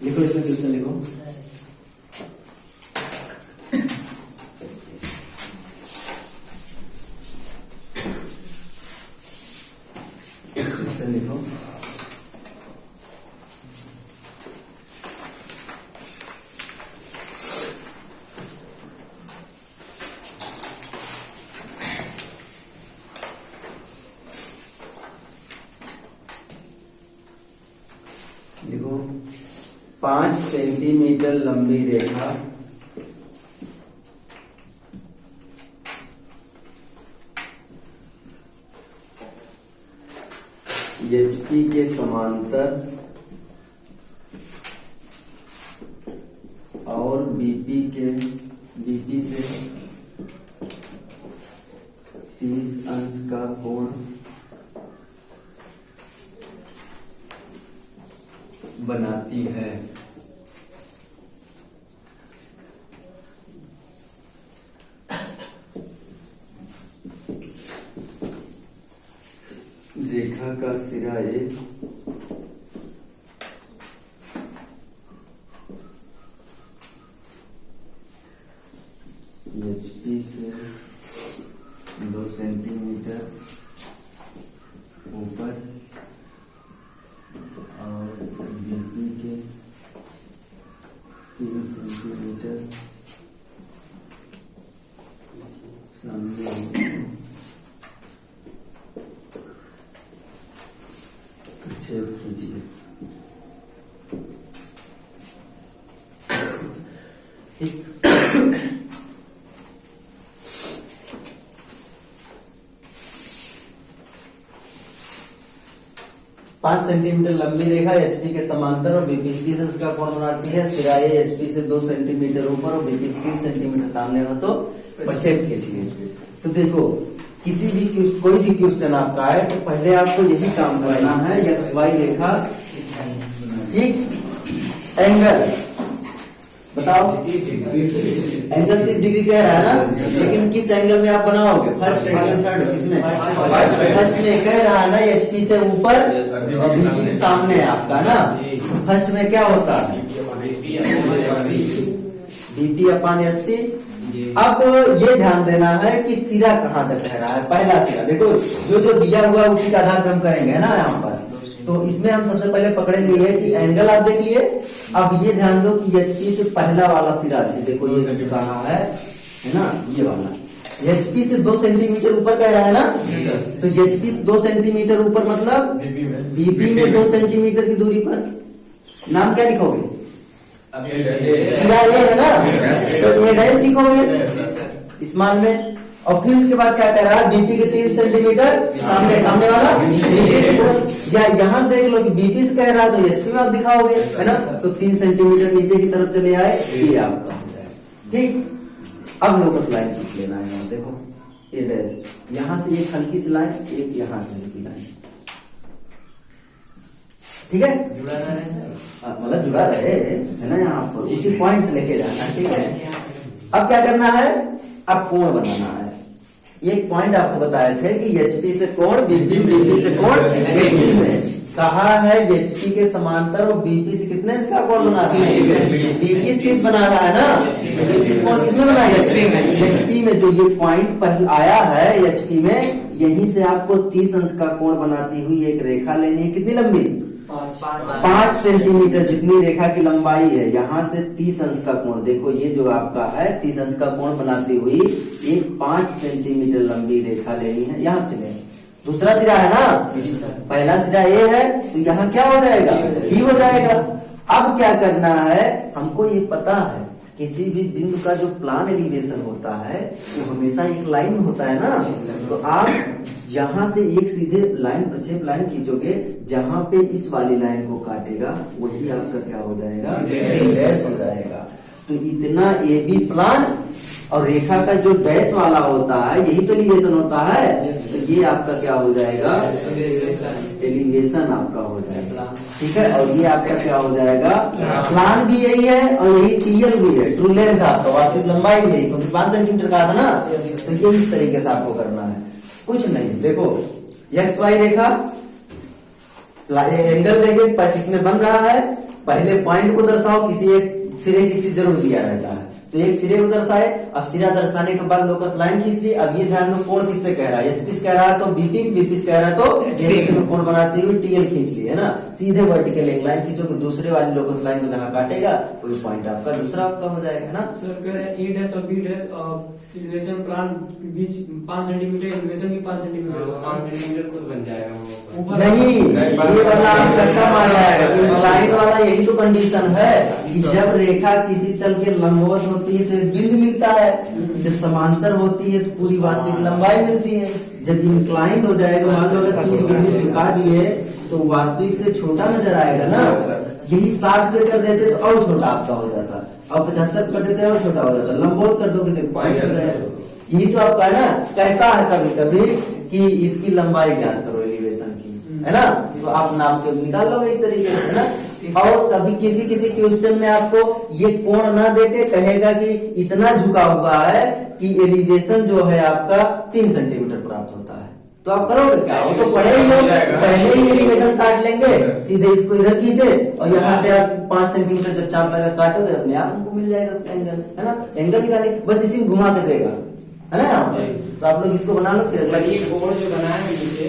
लिखो, इसमें क्वेश्चन लिखो। क्वेश्चन लिखो। लिखो, 5 सेंटीमीटर लंबी रेखा एचपी के समांतर और बीपी से 30 अंश का कोण बनाती है। रेखा का सिरा एक एचपी से 2 सेंटीमीटर ऊपर और बीपी के 3 सेंटीमीटर सामने प्रक्षेप कीजिए। ठीक, 5 सेंटीमीटर लंबी रेखा एचपी के समांतर और बीपी 30 अंश का कोण बनाती है। सिरा एचपी से 2 सेंटीमीटर ऊपर और बीपी 3 सेंटीमीटर सामने हो तो प्रक्षेप खींचिए। तो देखो, किसी भी कोई भी क्वेश्चन आपका है तो पहले आपको यही काम करना है, एक्स वाई रेखा, ठीक, एंगल बताओ, एंगल 30 डिग्री कह रहा है ना, लेकिन किस एंगल में आप बनाओगे, फर्स्ट सेकंड थर्ड, किसमें, फर्स्ट में कह रहा है ना एचपी से ऊपर और बीपी के सामने आपका ना, फर्स्ट में क्या होता है बीपी अपॉन एचपी अब ये ध्यान देना है कि सिरा कहाँ तक कह रहा है। पहला सिरा देखो, जो जो दिया हुआ है उसी के आधार पर हम करेंगे, है ना। यहाँ पर तो इसमें हम सबसे पहले पकड़ेंगे ये कि एंगल आप देख लिए। अब ये ध्यान दो कि एचपी से पहला वाला सिरा है, देखो ये कहाँ है ना, ये वाला एचपी से 2 सेंटीमीटर ऊपर कह रहा है ना। तो एचपी से 2 सेंटीमीटर ऊपर मतलब बीपी में 2 सेंटीमीटर की दूरी पर नाम क्या लिखोगे? सिरा ए है ना, तो ए डैश लिखोगे स्मॉल में। और फिर उसके बाद क्या कह रहा है, बीपी के 3 सेंटीमीटर सामने वाला, या यहाँ से देख लो कि बीपी से कह रहा है तो एचपी में आप दिखाओगे, है ना। तो 3 सेंटीमीटर नीचे की तरफ चले आए, ये आपका हो जाएगा। ठीक, अब लोकस लाइन खींच लेना है। यहाँ देखो ए डैश, यहाँ से एक हल्की सी लाइन, एक यहाँ से हल्की लाइन, ठीक है। मतलब जुड़ा रहे, है ना। यहाँ पर उसी पॉइंट से लेके जाना है, ठीक है। अब क्या करना है, अब कोण बनाना है। एक पॉइंट आपको बताए थे कि एचपी से कोण बीपी, बीपी से कोण एचपी में कहा है एचपी के समांतर और बीपी से कितने इंच का कोण बना रहा है, बीपी 30 बना रहा है ना। बीपी कोण किसमें बना है, एचपी में। एचपी में जो ये पॉइंट पहले आया है एचपी में, यहीं से आपको 30 अंश का कोण बनाती हुई एक रेखा लेनी है। कितनी लंबी, 5 सेंटीमीटर जितनी रेखा की लंबाई है। यहाँ से 30 अंश का कोण, देखो ये जो आपका है 30 अंश का कोण बनाती हुई एक 5 सेंटीमीटर लंबी रेखा लेनी है। यहाँ चले, दूसरा सिरा है ना, पहला सिरा ए है, तो यहाँ क्या हो जाएगा, बी हो जाएगा। अब क्या करना है, हमको ये पता है किसी भी बिंदु का जो प्लान एलिवेशन होता है वो हमेशा एक लाइन में होता है ना। तो आप जहां से एक सीधे लाइन, प्रक्षेप लाइन खींचोगे, जहां पे इस वाली लाइन को काटेगा वही आपका क्या हो जाएगा, डैश हो जाएगा। तो इतना ए बी प्लान और रेखा का जो डैश वाला होता है यही तो एलिवेशन होता है। तो ये आपका क्या हो जाएगा, एलिवेशन आपका हो जाएगा, ठीक है। और ये आपका क्या हो जाएगा, प्लान भी यही है और यही टीएल भी है, ट्रू लेंथ आपका, वास्तविक लंबाई भी यही, क्योंकि 5 सेंटीमीटर कहा था ना। तो ये इस तरीके से आपको करना है, कुछ नहीं। देखो एक्स वाई रेखा, एंगल देखे किसमें बन रहा है, पहले पॉइंट को दर्शाओ, किसी एक सिरे की स्थिति जरूर दिया रहता है, तो एक सिरे को दर्शाए। अब सिरा दर्शाने के बाद लोकस लाइन खींच ली। अब ये ध्यान दो कोण किससे कह रहा है, एचपी कह रहा है तो बीपी, बीपी कह रहा है तो एचपी में कोण बनाती हुई टीएल खींच ली, है ना। सीधे वर्टिकल एक लाइन खींचो, तो दूसरे वाली लोकस लाइन को जहाँ काटेगा वही पॉइंट आपका दूसरा आपका हो जाएगा, है ना। सर कह रहे हैं ए डैश और बी डैश एलिवेशन प्लान के बीच 5 सेंटीमीटर, एलिवेशन भी 5 सेंटीमीटर, 5 सेंटीमीटर खुद बन जाएगा वो। नहीं, ये वाला आपका कम आ जाएगा। इंक्लाइन वाला यही तो कंडीशन है कि जब रेखा किसी तल के लंबवत होती है तो एक बिंदु मिलता है, जब समांतर होती है तो पूरी वास्तविक लंबाई मिलती है। जब इंक्लाइन हो जाएगा, मान लो अगर 30 डिग्री झुका दिए तो वास्तविक से छोटा नजर आएगा ना। यही 60 पे कर देते तो और छोटा आपका हो जाता, और 75 कर देते और छोटा हो जाता। लंबवत कर दोगे तो पॉइंट हो जाएगा। यही तो आपका है ना, कहता है कभी कभी कि इसकी लंबाई ज्ञात करो एलिवेशन की, है ना। तो आप नाम के निकाल लोगे इस तरीके से, है ना। और कभी किसी क्वेश्चन में आपको ये कोण ना देके कहेगा कि इतना झुका हुआ है कि एलिवेशन जो है आपका 3 सेंटीमीटर प्राप्त होता है, तो आप करोगे क्या, वो तो पढ़े ही हो, पहले ही एलिवेशन काट लेंगे, सीधे इसको इधर कीजिए और यहाँ से आप 5 सेंटीमीटर जब चाप लगा काटोगे अपने आप हमको मिल जाएगा एंगल, है ना। एंगल निकाले, बस इसी में घुमा के देगा, है ना। यहाँ पर तो आप लोग इसको बना लो। फिर ये कोण जो बना है नीचे,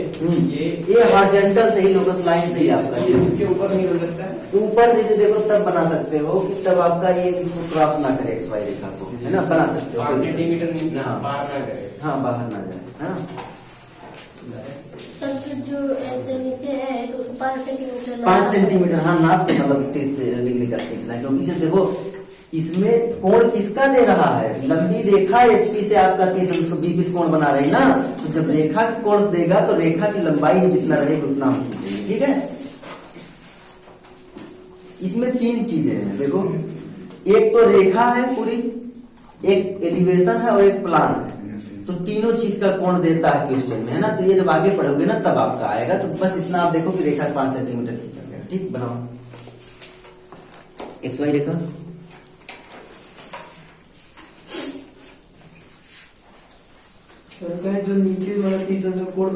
ये हॉरिजॉन्टल से ही लोकस लाइन से ही आपका ये इसके ऊपर नहीं हो सकता है। ऊपर जैसे देखो तब बना सकते हो कि तब आपका ये इसको क्रॉस ना करे एक्स वाई रेखा को, है ना। बना सकते हो 5 सेंटीमीटर नहीं ना, हाँ। पार ना करे, हाँ बाहर ना जाए, है ना। सबसे जो ऐसे नीचे है तो 5 सेंटीमीटर 5 सेंटीमीटर, हाँ नाप के मतलब 30 डिग्री का खींचना है, क्योंकि जब देखो इसमें कोण किसका दे रहा है, लंबी रेखा एचपी से आपका 30 बीपी कोण बना रही ना। तो जब रेखा की कोण देगा तो रेखा की लंबाई ही जितना रहेगी उतना हम खींचेंगे, ठीक है। इसमें 3 चीजें हैं, देखो एक तो रेखा है पूरी, एक एलिवेशन है और एक प्लान है। तो तीनों चीज का कोण देता है क्वेश्चन में, है ना। तो ये जब आगे पढ़ोगे ना तब आपका आएगा। तो बस इतना आप देखो कि रेखा 5 सेंटीमीटर खींचा गया, ठीक। बनाओ एक्स वाई रेखा, सर कहे जो नीचे वाला 30 अंश का कोण